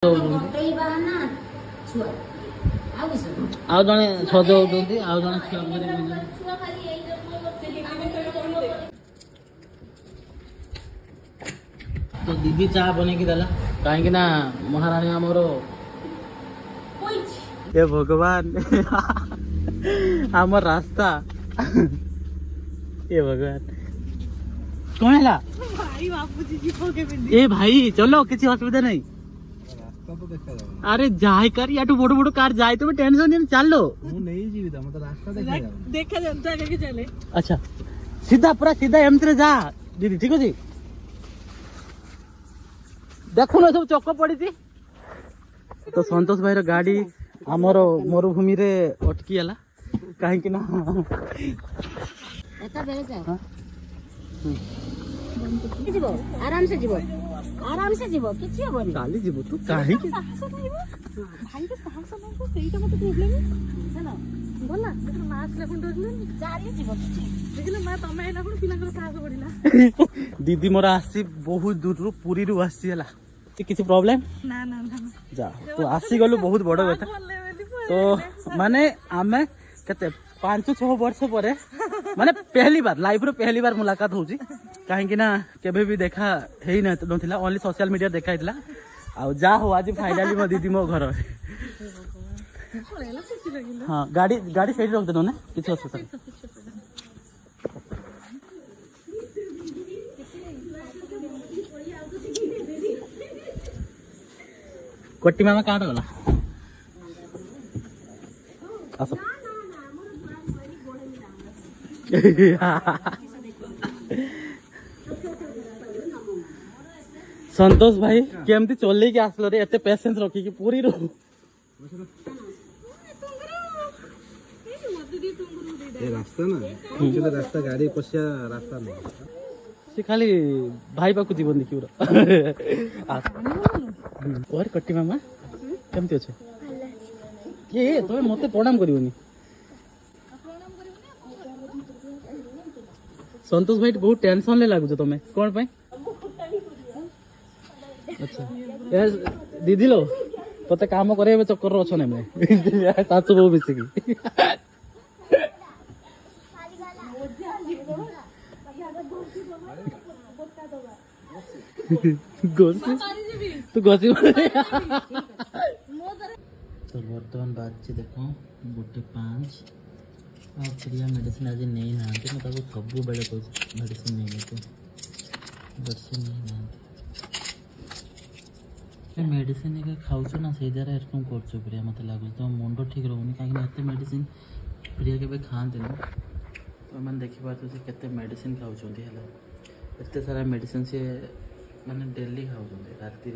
ଆଉ ଜଣେ ସଜଉଛନ୍ତି ଆଉ ଜଣେ ଛୁଆ तो दीदी चा बनेकी देला कहीं ना महाराणी आमर ये भगवान आम रास्ता ये भगवान कौन है ए भाई चलो किसी असुविधा नहीं अरे जाए कर या बड़ बड़ कार जाए तो टेंशन नहीं चलो नहीं जीवित देखा चले अच्छा सीधा पूरा सीधा एमती जा दीदी ठीक अच्छे देखो ना सब चक पड़ी तो संतोष भाई गाड़ी आमर मरुभूमि रे अटकी गला कहीं ना आराम से जीवो किछि हबनी काली जीवो तू काहे के भाई के साहस न को सेईटा मते प्रॉब्लम हेलो बोला देखो मास लेखन डरले चाली जीवो देखिले मा तमे आइला कोन पिलांकर साहस बढिला दीदी मोरा आसी बहुत दूर रु पुरी रु आसी हला किछि प्रॉब्लम ना ना ना जा तो आसी गलु बहुत बड़ कथा तो माने आमे कते 5-6 वर्ष परे माने पहली बार लाइफ रो पहली बार मुलाकात होची कहीं ना केबे भी देखा हेई नथिला ओनली सोशल मीडिया देखा हितला आ जा हो आज फाइनली मो दीदी मो घर हां गाड़ी गाड़ी सेठी रख देनो ने किछ असुविधा कोट्टी मामा काट गला आसो संतोष भाई केमती चल के आसलो रे एते पेशेंस रखी कि पूरी रो ये रास्ता ना ये रास्ता गाड़ी पसिया रास्ता ना से खाली भाई पाकु जीवन देखियो और कट्टी मामा केमती अछि ये तोय मते प्रणाम करिवनी संतोष भाई बहुत टेंशन ले लागु तमे कोन पई अच्छा यार दीदी लो तते काम करे चक्कर रो छने में सासु बहु बेसी की गोसी तू गोसी तो बर्तमान बाजी देखो 1:05 और प्रिया मेडिसिन आज नहीं ना मैं सब बेले कह मेडिसिन नहीं मेडिसिन नहीं ना मेडिसिन खाऊ ना से द्वारा एरकम कर प्रिया मत लगुच तो मुंड ठीक रोनी कहीं एत मेडिसिन प्रिया के खाते ना तो मैंने देखिपार के मेडिसिन खाऊँ एत सारा मेडिसिन से माने डेली खाऊँ राति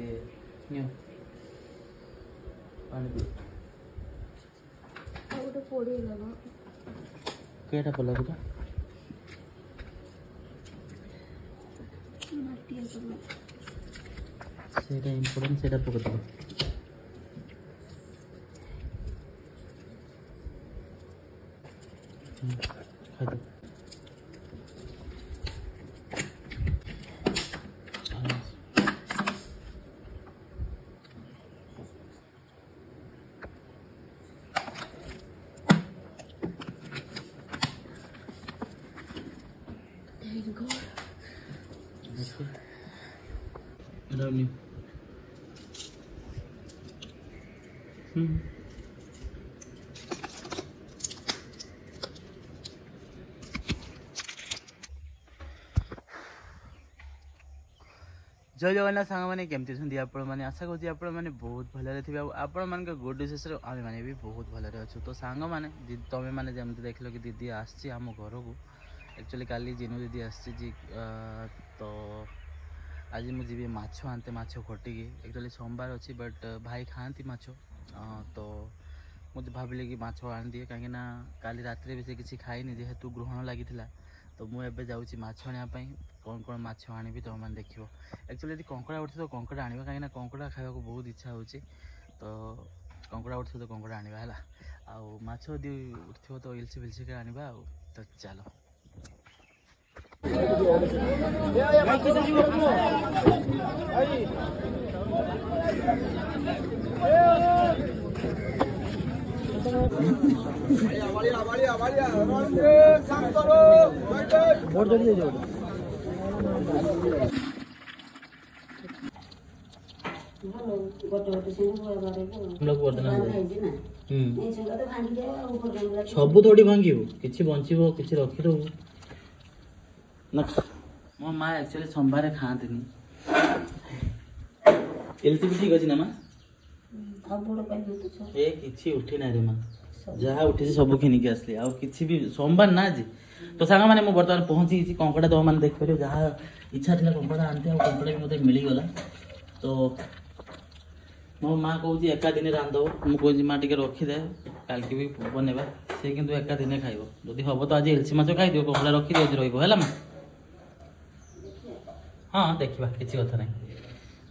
केटा पला बुझा सेटा इम्पोर्टेंट सेटा पकड़ दो खा दो जय जगन्नाथ सांग मैंने केमती मैंने आशा करूँ आप बहुत भलि थे आपण मान गुड विशेष आम मैंने भी बहुत भलि अच्छु तो सांग मैंने तुम मैंने जमी देख लो कि दीदी आसी आम घर को एक्चुअली काली जिनू दीदी आसी तो आज मुझे माछ आनते माछ खटिकी एक्चुअली सोमवार अच्छी बट भाई खाती माछ तो मुझे भाविली कि माछ आन दिए कहीं काली रात भी से किसी खाईनी जेहेतु ग्रहण लगी तो मुझे जाऊँगी माछ आने कौन कौन माछ आनी तुम मैंने देख एक्चुअली यदि कंकड़ा उठी तो कंकड़ा आने कहीं कंकड़ा खावा को बहुत इच्छा हो तो कंकड़ा उठी तो कंकड़ा आने है आछ उठी तो इलसी फिलसी आने तो चलो। ସବୁ ତୋଡ଼ି ଭାଙ୍ଗିବୁ କିଛି ବଞ୍ଚିବ କିଛି ରଖିଦବୁ ନା। ମୋ ମା ଆକ୍ଚୁଆଲି ସୋମବାର ଖାଆନ୍ତିନି। ଏଲତି ବି ଠିକ ଅଛି ନା ମା? ଏ କିଛି ଉଠି ନାହିଁ ରେ ମା, ଯାହା ଉଠିଛି ସବୁ କିଣିକି ଆସିଲି, ଆଉ କିଛି ବି ସୋମବାର ନା ଆଜି। ତ ସାଙ୍ଗମାନେ ମୁଁ ବର୍ତ୍ତମାନ ପହଞ୍ଚିଛି କଙ୍କଡ଼ା, ତ ମାନେ ଦେଖିପାରିବ ଯାହା ଇଚ୍ଛା ଥିଲା କଙ୍କଡ଼ା ଆଣିతే, ଆଉ କଙ୍କଡ଼ା ବି ମୋତେ ମିଳିଗଲା। ତ ମୋ ମା କହୁଛି ଏକା ଦିନେ ରାନ୍ଧିଦେବ, ମୁଁ କହୁଛି ମା ଟିକେ ରଖିଦେ କାଲିକି ବି ବନେଇବା। ସେ କିନ୍ତୁ ଏକା ଦିନେ ଖାଇବ, ଯଦି ହବ ତ ଆଜି ଏଲସି ମାଛ ଖାଇଦିଅ, କଙ୍କଡ଼ା ରଖିଦିଅ ଯଦି ରହିବ ହେଲା ମା। ହଁ ଦେଖିବା କିଛି କଥା ନାହିଁ।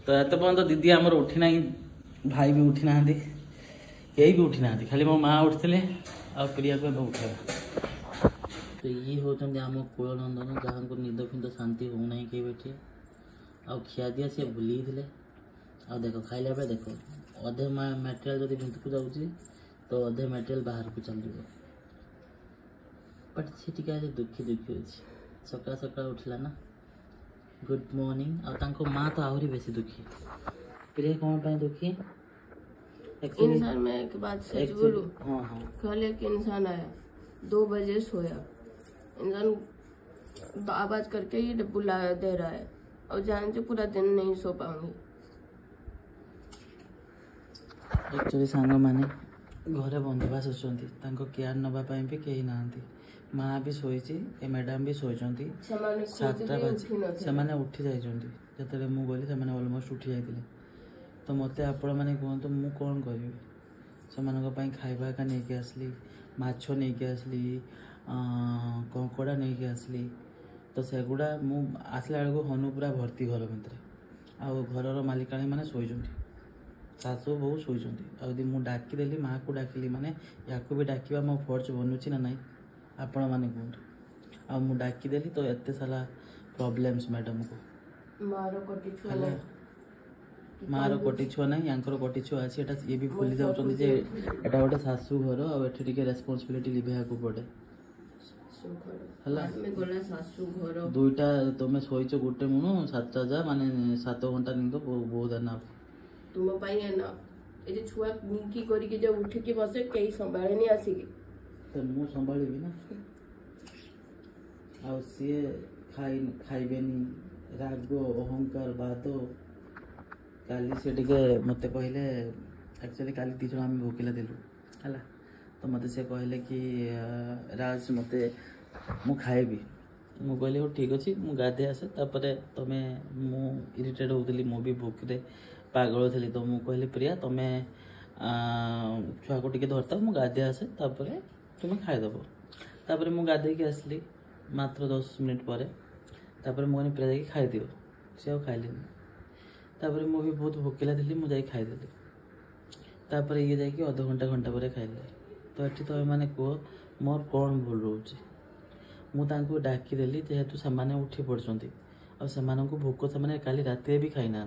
ତ ଏତେ ପର୍ଯ୍ୟନ୍ତ ଦିଦି ଆମର ଉଠି ନାହିଁ, ଭାଇ ବି ଉଠି ନାହାନ୍ତି, କେହି ବି ଉଠି ନାହାନ୍ତି, ଖାଲି ମୋ ମା ଉଠିଥିଲେ ଆଉ ପ୍ରିୟାକୁ ଏବେ ଉଠେଇବା। ତ ଇଏ ହେଉଛନ୍ତି ଆମ କୁଳନନ୍ଦନ, ଯାହାଙ୍କୁ ନିଦ ଫିନ୍ଦ ଶାନ୍ତି ହେଉନାହିଁ କେହି ବେଠି, ଆଉ ଖିଆଦିଆ ସିଏ ଭୁଲିଥିଲେ। ଆଉ ଦେଖ ଖାଇଲା ବେଳେ ଦେଖ ଅଧେ ମ୍ୟାଟେରିଆଲ୍ ଯଦି ଭିତରକୁ ଯାଉଛି ତ ଅଧେ ମ୍ୟାଟେରିଆଲ୍ ବାହାରକୁ ଚାଲିଯିବ। ବଟ୍ ସେ ଟିକେ ଆଜି ଦୁଃଖୀ ଅଛି, ସକାଳ ସକାଳ ଉଠିଲା ନା। Good morning. और तांको माँ तो आहरी बेसी दुखी। प्रिय कौन पाए दुखी? इंसान में एक बात सच बोलूं, कल एक इंसान आया 2 बजे सोया, इंसान आवाज करके ही बुला दे रहा है और जान से पूरा दिन नहीं सो पाऊंगी। एक्चुअली सांग माने घरे बंधुबास अच्छी, केयर नवा भी कहीं ना, माँ भी शोची, ए मैडम भी शोचती। 7टा बाजी से उठी जाइए, जो मुझे गली से अलमोस्ट उठी जाते। तो मत आपण मैंने कहतु मु कौन करी, से खाइबा का नहीं आसली, माछ नहीं आसली, कंकड़ा नहीं आसली। तो सेगुड़ा मु आसला बेलू हनु पूरा भर्ती घर भितर, आउ घर मालिकाणी मैंने शोचती, सासु बहु शोचती। आदि मुझे डाकिदेली माँ को डाकिली माने या भी डाकवा मो फर्ज बनूची ना नहीं आपण मैंने कहतु। आ मु डाकिदेली तो एत सारा प्रॉब्लम्स मैडम को। मार कोटी छुआ ना, यांकर कोटी छुआ अच्छी, ये भी भूली जाऊँ जे एटा गोटे सासू घर, आठे रेस्पॉन्सिबिलिटी लिभा को पड़े है। दुईटा तुम शोच गोटे मुणु 7टा जा माने 7 घंटा निंद बहुत एना तुम पाई एना। ए जे छुआ की करी के जब उठ के बसे कई संभाळे नहीं आसीगी, तो मु संभाली ना। आ सी खाइबेनी राग अहंकार बाद काली से मत कहले, एक्चुअली काली 2 जन आम भोकिला देलु है। तो मत से कहले कि राज मत मु खाइबी, मु कहली हो ठीक अच्छे मु गाधे आसे। तुम्हें मु इरिटेट होती, मु भी भोकरे पागल थी। तो मु कहली प्रिया तुम्हें छुआ को टे धरता, मु गाधे आसे तुम्हें खाईदेव। तापर मु गाधे के आसली मात्र 10 मिनिट पर, तापर मुझे प्रिया जाकि खाईदिव, सी आ खाइल। तापर मु भी बहुत भोकिला थी, मुझे खाईदेली। तापर ये जाकि अध घंटा घंटा पर खाइले। तो ये तुम मैंने कह मोर कौन भूल रोचे, मुझे डाकिदेली जेहेतु से उठी पड़ती और से भोक से काली रात भी खाई ना।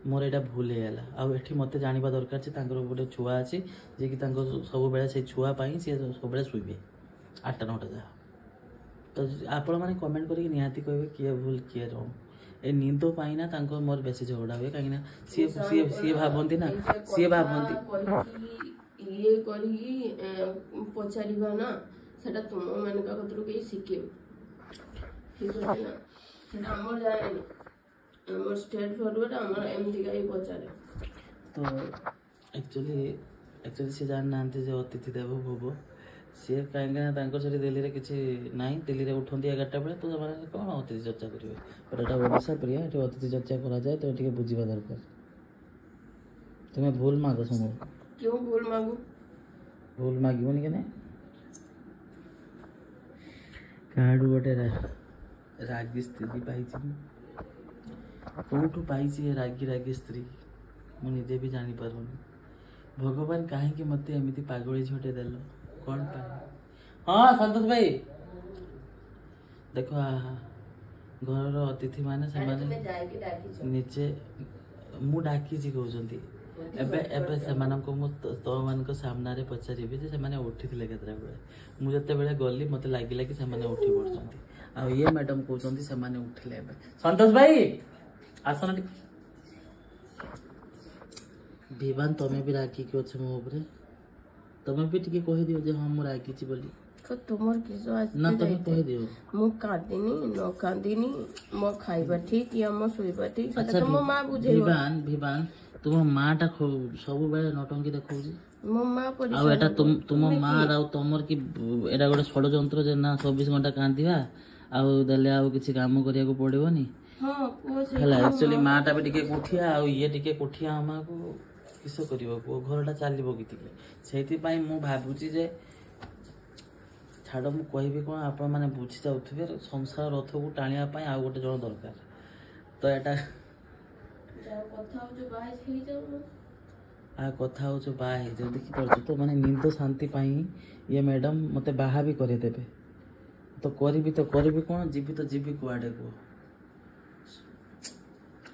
मोर यहाँ भूल होगा, आठी मत जानवा दरकार गोटे छुआ अच्छी जे कि सब बेले से छुआपाई सी सब शुवे 8टा 9टा जहाँ। तो आपण मैंने कमेंट करके निहाती कहे किए भूल किए रंग। ए निंद पाई ना मोर बेसी झगड़ा हुए, कहीं सी भावती ना, सी भावती ये करी पचारिबा ना, सेटा तुम मन का कतरु के शिखे ठीक है ना, सेटा हमर जाएनी हमर स्टेट फॉरवर्ड हमर एमडी का ही पचारे। तो एक्चुअली से जान नांती जे अतिथि देव भव, सी कहीं से दिल्ली में किसी ना, दिल्ली में उठती 11टा बेले। तो कौन अतिथि चर्चा करेंगे, बट एटा ओडिशा प्रिया, ये अतिथि चर्चा करा जाए तो ये बुझा दरकार। तुम्हें भूल माग सुनो, क्यों भूल मांगू, भूल मागोनी के काड़ू गोटे रागी स्त्री पाई, कौटू पाई रागी रागी स्त्री मुझे भी जानीपारूनी। भगवान कहीं मत एमती पागली झटे देल कौन पाए। हाँ संतोष भाई देख ଘରର ଅତିଥି ମାନେ ସେମାନେ ନିଜେ ମୁଁ ଡାକିଛି କହୁଛନ୍ତି ଏବେ ଏବେ ସେମାନଙ୍କୁ ମୁଁ ତମମାନଙ୍କ ସାମ୍ନାରେ ପଚାରିବି ଯେ ସେମାନେ ଉଠିଥିଲେ କେତେବେଳେ। ମୁଁ ଯେତେବେଳେ ଗଲି ମତେ ଲାଗିଲା କି ସେମାନେ ଉଠି ପଡୁଛନ୍ତି ଆଉ ଇଏ ମ୍ୟାଡାମ କହୁଛନ୍ତି ସେମାନେ ଉଠିଲେ ଏବେ। ସନ୍ତୋଷ ଭାଇ ଆସନ ଟିକେ। ବିବାନ ତମେ ବି ରାଗିକି ଅଛ ମୋ ଉପରେ, ତମେ ବି ଟିକେ କହିଦିଅ ଯେ ହଁ ମୁଁ ରାଗିଛି ବୋଲି। ତୁମର କିସ ନା ତମେ କହିଦିଅ। ମୁଁ କାନ୍ଦିନି ନ କାନ୍ଦିନି, ମୋ ଖାଇବା ଠିକ ୟା ମୋ ଶୋଇବା ଠିକ ସେଟା ତ ମୋ ମା ବୁଝେଇବ। ଭିବାନ ତୁମ ମା ଟା ସବୁବେଳେ ନଟଙ୍କି ଦେଖଉଛି। ମୋ ମା ଆଉ ଏଟା ତୁମ ମା ଆଉ ତମର କି ଏଟା ଗୋଟେ ଷଡ଼ଯନ୍ତ୍ର ଯେ ନା 24 ଘଣ୍ଟା କାନ୍ଦିବା ଆଉ ଦେଲେ ଆଉ କିଛି କାମ କରିବାକୁ ପଡିବନି ହେଲା। ଆକ୍ଚୁଆଲି ମା ଟା ବି ଟିକେ କୋଠିଆ ଆଉ ଇଏ ଟିକେ କୋଠିଆ ଆମକୁ କିସ କରିବ କୁହ, ଘରଟା ଚାଲିବ କେତିକି। ସେଇଥିପାଇଁ ମୁଁ ଭାବୁଛି ଯେ ଛାଡ଼ ମୁଁ କହିବି କଣ, ଆପଣ ମାନେ ବୁଝି ଯାଉଥିବେ ସଂସାର ରଥକୁ ଟାଣିବା ପାଇଁ ଆଉ ଗୋଟେ ଜଣ ଦରକାର। ତ ଏଟା କଥା ହଉଛୁ ବାହା ହେଇଯାଉ, ଦେଖିପାରୁଛୁ ତ ମାନେ ନିଦ ଶାନ୍ତି ପାଇଁ ଇଏ ମ୍ୟାଡାମ ମତେ ବାହା ବି କରେଇଦେବେ। ତ କରିବି କଣ, ଯିବି କୁଆଡେ କୁହ,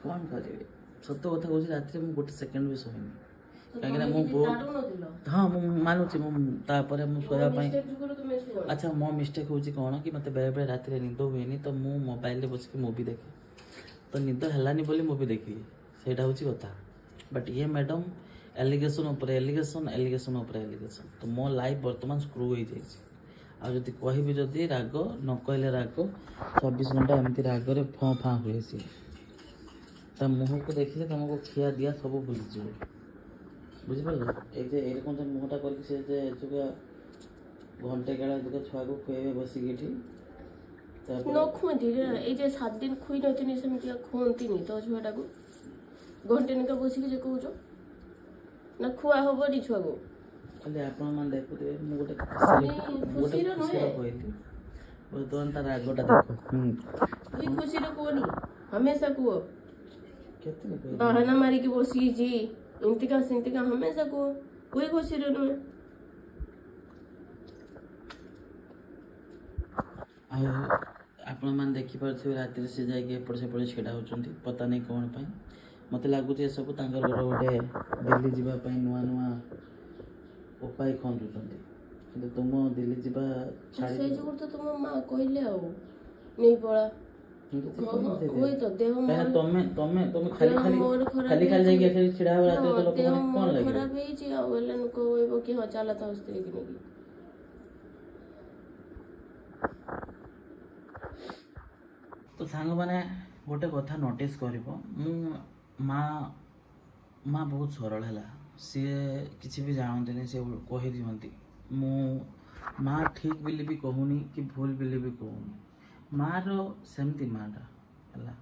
କଣ କରିବି। ସତ କଥା କହୁଛି ରାତିରେ ମୁଁ ଗୋଟେ ସେକେଣ୍ଡ ବି ଶୋଇନି, କାହିଁକିନା ମୁଁ ବହୁତ ହଁ ମୁଁ ମାନୁଛି ମୁଁ ତାପରେ ମୁଁ ଶୋଇବା ପାଇଁ। ଆଚ୍ଛା ମୋ ମିଷ୍ଟେକ୍ ହେଉଛି କ'ଣ କି ମୋତେ ବେଳେବେଳେ ରାତିରେ ନିଦ ହୁଏନି, ତ ମୁଁ ମୋବାଇଲରେ ବସିକି ମୁଭି ଦେଖେ, ତ ନିଦ ହେଲାନି ବୋଲି ମୁଭି ଦେଖିଲି, ସେଇଟା ହେଉଛି କଥା। ବଟ୍ ଇଏ ମ୍ୟାଡ଼ାମ୍ ଏଲିଗେସନ୍ ଉପରେ ଏଲିଗେସନ୍ ତ ମୋ ଲାଇଫ୍ ବର୍ତ୍ତମାନ ସ୍କ୍ରୁ ହେଇଯାଇଛି। ଆଉ ଯଦି କହିବି ଯଦି ରାଗ ନ କହିଲେ ରାଗ 24 ଘଣ୍ଟା ଏମିତି ରାଗରେ ଫାଁ ହୁଏ ସିଏ। ତା ମୁହଁକୁ ଦେଖିଲେ ତମକୁ ଖିଆ ଦିଆ ସବୁ ଭୁଲିଯିବ, ବୁଝିପାରିଲ। ଏଇ କଣ ମୁହଁଟା କରିକି ସେ ଯେ ଘଣ୍ଟେ କାଳ ଛୁଆକୁ ଖୁଆଇବେ ବସିକି ଏଠି ନ ଖୁଅନ୍ତି ଏଇ ଯେ 7 ଦିନ ଖୁଇ ନଥିନି ସେମିତି ଖୁଅନ୍ତିନି ତ ଛୁଆଟାକୁ। ଘଣ୍ଟେ ନିକା ବସିକି ଯେ କହୁଛ ନା ଖୁଆ ହବନି ଛୁଆକୁ। ଖାଲି ଆପଣମାନେ ଦେଖୁଥିବେ ମୁଁ ଗୋଟେ ଖୁସିର କହିଲି ବର୍ତ୍ତମାନ ତାର ରାଗଟା ଦେଖ। ତୁଇ ଖୁସିରେ କୁହନି, ହମେଶା କୁହ। କେତେ ବାହାନା ମାରିକି ବସିଛି ଏମିତିକା ସେମିତିକା ହମେଶା କୁହ, କୋଇ ଖୁସିରେ ନୁହେଁ। ଆଉ ଆପଣମାନେ ଦେଖିପାରୁଥିବେ ରାତିରେ ସେ ଯାଇକି ଏପଟ ସେପଟେ ଛିଡ଼ା ହେଉଛନ୍ତି, ପତା ନାହିଁ କ'ଣ ପାଇଁ। ମୋତେ ଲାଗୁଛି ଏସବୁ ତାଙ୍କର ଗୋଟେ ଦିଲ୍ଲୀ ଯିବା ପାଇଁ ନୂଆ ଉପାୟ ଖୋଜୁଛନ୍ତି, କିନ୍ତୁ ତୁମ ଦିଲ୍ଲୀ ଯିବା ସେଇ ଯୋଗୁଁ ତ ତୁମ ମା କହିଲେ ଆଉ ନେଇ ପଳା। ତମେ ଯାଇକି ଏଠି ଛିଡ଼ା ହେବା ରାତିରେ ତ ଲୋକମାନେ କ'ଣ ଲାଗିବ। ଖରାପ ହେଇଛି ଆଉ ହେଲେ କହିବ କି ହଁ ଚାଲ ତା ସ୍ତ୍ରୀ କି ନେଇକି। ତ ସାଙ୍ଗମାନେ ଗୋଟେ କଥା ନୋଟିସ୍ କରିବ, ମୁଁ ମା ବହୁତ ସରଳ ହେଲା, ସିଏ କିଛି ବି ଜାଣନ୍ତିନି, ସେ କହିଦିଅନ୍ତି। ମୁଁ ମା ଠିକ୍ ବୋଲି ବି କହୁନି କି ଭୁଲ ବୋଲି ବି କହୁନି, ମାର ସେମିତି ମାଟା ହେଲା,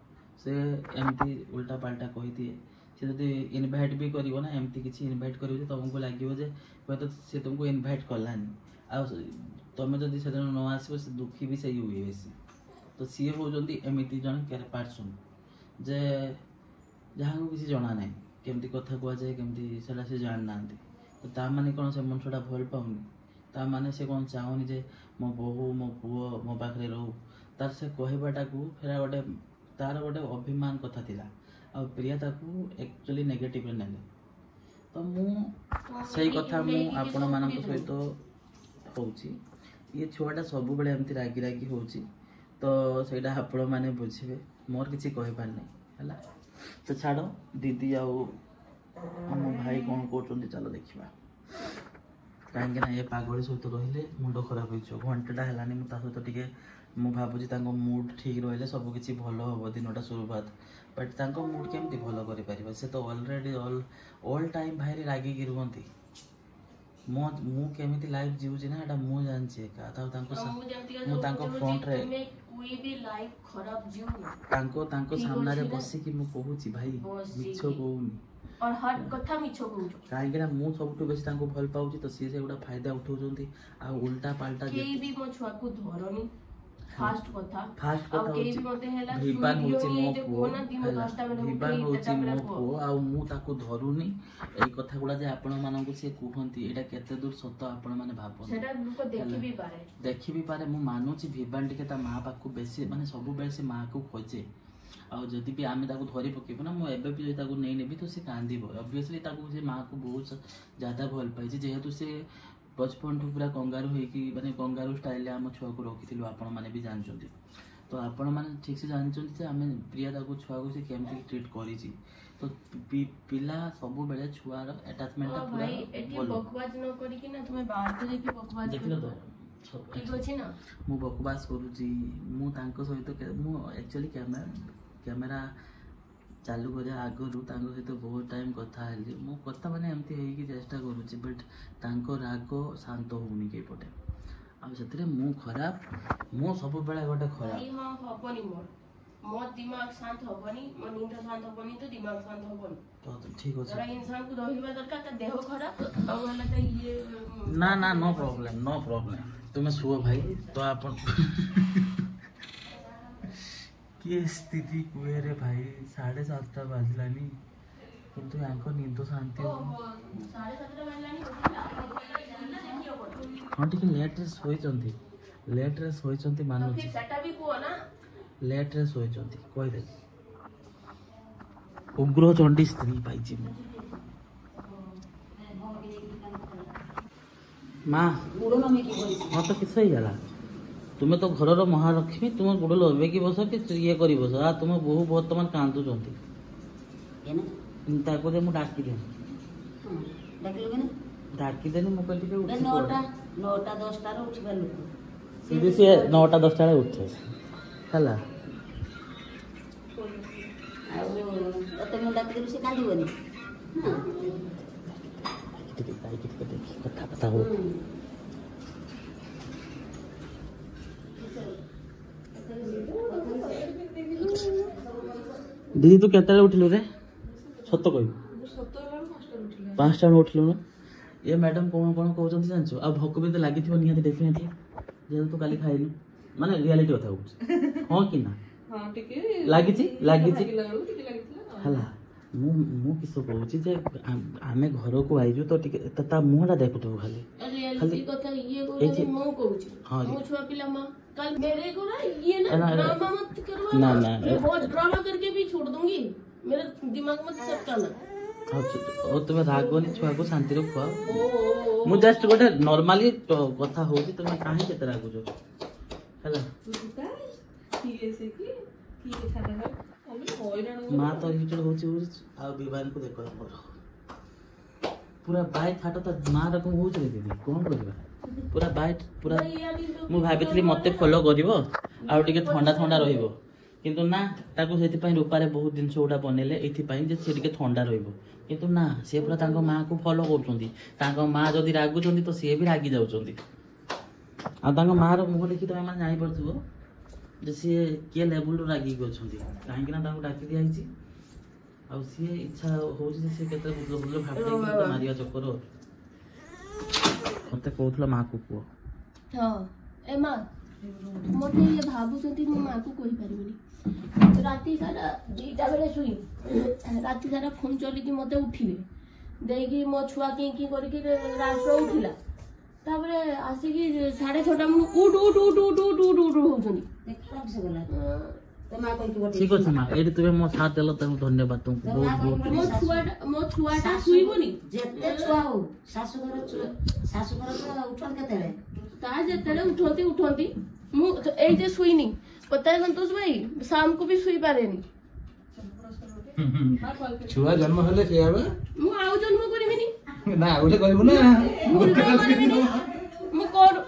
ସେ ଏମିତି ଉଲ୍ଟା ପାଲ୍ଟା କହିଦିଏ। ସେ ଯଦି ଇନଭାଇଟ୍ ବି କରିବ ନା, ଏମିତି କିଛି ଇନଭାଇଟ୍ କରିବ ଯେ ତୁମକୁ ଲାଗିବ ଯେ ହୁଏତ ସେ ତୁମକୁ ଇନଭାଇଟ୍ କଲାନି, ଆଉ ତୁମେ ଯଦି ସେଦିନ ନ ଆସିବ ସେ ଦୁଃଖୀ ବି ସେଇ ହୁଏ ବେଶୀ। ତ ସିଏ ହେଉଛନ୍ତି ଏମିତି ଜଣେ ପାର୍ସନ୍ ଯେ ଯାହାକୁ କିଛି ଜଣା ନାହିଁ କେମିତି କଥା କୁହାଯାଏ, କେମିତି ସେଇଟା ସେ ଜାଣିନାହାନ୍ତି। ତ ତା ମାନେ କ'ଣ ସେ ମଣିଷଟା ଭଲ ପାଉନି, ତା ମାନେ ସେ କ'ଣ ଚାହୁଁନି ଯେ ମୋ ବୋହୂ ମୋ ପୁଅ ମୋ ପାଖରେ ରହୁ। ତାର ସେ କହିବାଟାକୁ ସେଟା ତାର ଗୋଟେ ଅଭିମାନ କଥା ଥିଲା, ଆଉ ପ୍ରିୟା ତାକୁ ଆକ୍ଚୁଆଲି ନେଗେଟିଭରେ ନେଲେ। ତ ମୁଁ ସେଇ କଥା ମୁଁ ଆପଣମାନଙ୍କ ସହିତ ହେଉଛି, ଇଏ ଛୁଆଟା ସବୁବେଳେ ଏମିତି ରାଗି ହେଉଛି, ତ ସେଇଟା ଆପଣମାନେ ବୁଝିବେ, ମୋର କିଛି କହିବାର ନାହିଁ ହେଲା। ତ ଛାଡ଼, ଦିଦି ଆଉ ଆମ ଭାଇ କ'ଣ କହୁଛନ୍ତି ଚାଲ ଦେଖିବା। କାହିଁକିନା ଏ ପାଗଳି ସହିତ ରହିଲେ ମୁଣ୍ଡ ଖରାପ ହେଇଯିବ। ଘଣ୍ଟାଟା ହେଲାନି ମୁଁ ତା ସହିତ ଟିକେ, ମୁଁ ଭାବୁଛି ତାଙ୍କ ମୁଡ୍ ଠିକ୍ ରହିଲେ ସବୁ କିଛି ଭଲ ହେବ ଦିନଟା ଶୁରୁଆତ। ବଟ୍ ତାଙ୍କ ମୁଡ୍ କେମିତି ଭଲ କରିପାରିବ, ସେ ତ ଅଲରେଡ଼ି ଅଲ୍ ଟାଇମ୍ ଭାଇରେ ରାଗିକି ରୁହନ୍ତି। ମୁଁ କେମିତି ଲାଇଫ୍ ଜିଉଛି ନା ଏଇଟା ମୁଁ ଜାଣିଛି ଏକା। ମୁଁ ତାଙ୍କ ଫ୍ରଣ୍ଟରେ ତାଙ୍କ ସାମ୍ନାରେ ବସିକି ମୁଁ କହୁଛି ଭାଇ ମିଛ କହୁନି, କାହିଁକିନା ମୁଁ ସବୁଠୁ ବେଶୀ ତାଙ୍କୁ ଭଲ ପାଉଛି, ତ ସିଏ ସେଗୁଡ଼ା ଫାଇଦା ଉଠାଉଛନ୍ତି ଆଉ ଉଲ୍ଟା ପାଲ୍ଟା। फास्ट कथा फास्ट अब कथा केही भी मते हेला विवान होची मो जे पुओ कोना दिन 10टा बेले विवान होची मो पुओ आ मु ताको धरुनी एई कथा गुडा जे आपण मानकु से कुहंती एटा केते दूर सत आपण माने भाबन सेटा लोक देखि भी पारे मु मानुची विवान टिके ता मां पाखु बेसी माने सब बेले से मां को खोजे आ जदि भी आमे ताको धरि पकेबो ना मु एबे भी ताको नै नेबी तो से कांदीबो ऑब्वियसली ताको से मां को बहुत ज्यादा भल पाई जेहेतु से बचपन ठू पूरा कंगारू होइकी माने कंगारू स्टाइल आम छुआ को रखिथिलु आपण माने भी जानचंती तो आपण माने ठीक से जानचंती जे आमे प्रिया ताको छुआ को से केमति ट्रीट करिछि तो पिला सब बेले छुआर अटैचमेंट पूरा भाई एटी बकवास न करी कि ना तुमे बाहर को देखि बकवास देखिलो तो ठीक अछि ना मु बकवास करूची मु तांको सहित मु एक्चुअली कैमरा चालू करिया आगरू तांको सहित बहुत टाइम कथा हेली मो कथा माने एमती हेई कि चेष्टा करूची बट तांको राग शांत होउनी के पटे आ सेतरे मु खराब मु सब बेला गोटे खराब ई हां हबनी मो दिमाग शांत हबनी मो नींद शांत हबनी तो दिमाग शांत हबनी तो ठीक अछि जरा इंसान को दहिबा दरकार त देह खराब अब हला त ये ना ना नो प्रॉब्लम तुम सुओ भाई तो आपण की स्थिति कुए रे भाई 7:30 बाजलानी किंतु यांको निंदो शांति हो 7:30 बाजलानी हां ठीक लेट रे सोइचंती मानु फिर सेटा भी को ना लेट रे सोइचंती कहि दे उग्र चंडी स्त्री पाइछि माँ हाँ तो किस ही गला तुम्हें तो घर महालक्ष्मी तुम गोड़ लगे कि बस कि ये कर बस आ तुम बहु बर्तमान कांदुंट मुझे डाकी दे डाकी देनी मो कल टिके 9टा 10टा रे उठिबा लोक सीधी से 9टा 10टा रे उठे हला आ तते मुंडा के से कांदिबनी कथा हो दीदी तू केतले उठिलु रे सत कहि 5टा उठिलु ना ये मैडम कौन कौन कहउछन जानछु आ भोक भी तो लागिथिबो निहाती डेफिनेटली जे तू काली खाइलु माने रियलिटी कथा होछ हां कि ना हां टिके लागिछि हला मु किस कहूची जे आमे घर को आइजु तो टिके ता मुहडा देखुतो खाली रियलिटी कथा ये को मो कहूची हां मो छुआ पिला मां कल मेरे को ना ये ना ड्रामा मत करवा ना मैं बहुत ड्रामा करके भी छोड़ दूंगी मेरे दिमाग में सब करना ओ तुम्हें रागोनी छुआ को शांति रो खुआ मु जस्ट गोटे नॉर्मली कथा होची तुम्हें काहे केते रागुजो हला सीरियस है कि खाना माँ तो इरिटेट होची आ विवान को देखो पूरा बाइट फाटो तो माँ रकम होची रे दीदी कोन करबा पूरा बाइट पूरा मु भाबितली मते फॉलो करिवो आ टिके ठंडा ठंडा रहिबो किंतु ना ताको सेति पई रूपारे बहुत दिन सोडा बनेले एथि पई जे से टिके ठंडा रहिबो किंतु ना से पूरा तांको माँ को फॉलो करछोंती तांको माँ जदी रागुचोंती तो से भी रागी जाउचोंती आ तांको माँ रो मुख देखि तो माने जानि परथुबो जे सी के लेवल रो रागी गछोंती काहे ना तांको डाकी दिया हिची आ सी इच्छा होची जे से केते बुझलो बुझलो भाबते मारिया चक्कर मते कहउथला माँ को को हां ए माँ मते ये भाबु जति मो माँ को कहि परिबनी राती सारा 2टा बेले सुई राती सारा फोन चली कि मते उठिले देगी मो छुआ की करी कि रास्ता उठिला तापरे आसी कि 6:30 मु उठ होजनी देखला से गला तो मां कोइ के ठीक अछि माँ एडी तुमे मो साथ देलो तम धन्यवाद तुमको बहुत बहुत मो छुआटा सुइबनी जेते छुआ हो सासुघर तो उठन केतेले ता जेतेले उठंती मु ए जे सुइनी पता है संतोष भाई शाम को भी सुई पारेनी छुआ जन्म हले से आबे मु आउ जन्म करिमिनी ना उठे करबो ना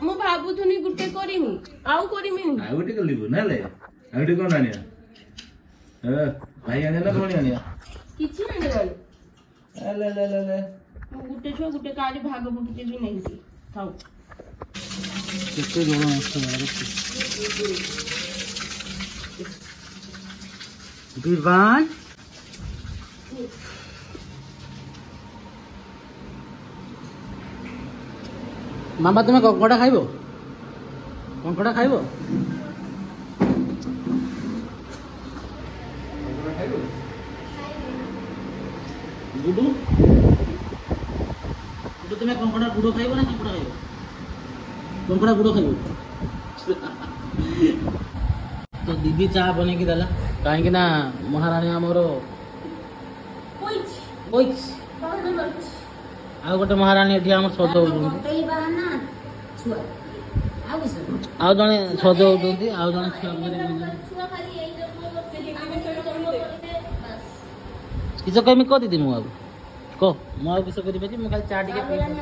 मु भाबु थुनी गुटे करिमी आउ करिमिनी आ उठे करलिबो ना ले आ उठे कोन आनिया भाई आने ना कोन आनिया किछि नै गले ले मु गुटे छुआ गुटे काली भाग बुटे भी नहीं थी थाउ कितने जोड़ा मस्त लगा विवान मामा तुम्हें कंकड़ा खाइबो गुडू गुडू तुम्हें कंकड़ा गुडो खाइबो ना कंकड़ा खाइबो कंकड़ा गुडो खाइबो तो दीदी चाह बने की दाला कहीं ना महारानी आमर आ गोटे महारानी एठी आम सजौଛନ୍ତି ଆଉ ଜଣେ ସଜଉଛନ୍ତି ଆଉ ଜଣେ ଛୁଆ କିସ କହିମି କହ ଦିଦି ମୁଁ ଆଉ କହ ମୁଁ ଆଉ କିସ କରିପାରିବି ମୁଁ ଖାଲି ଚା ଟିକେ ପିଇବି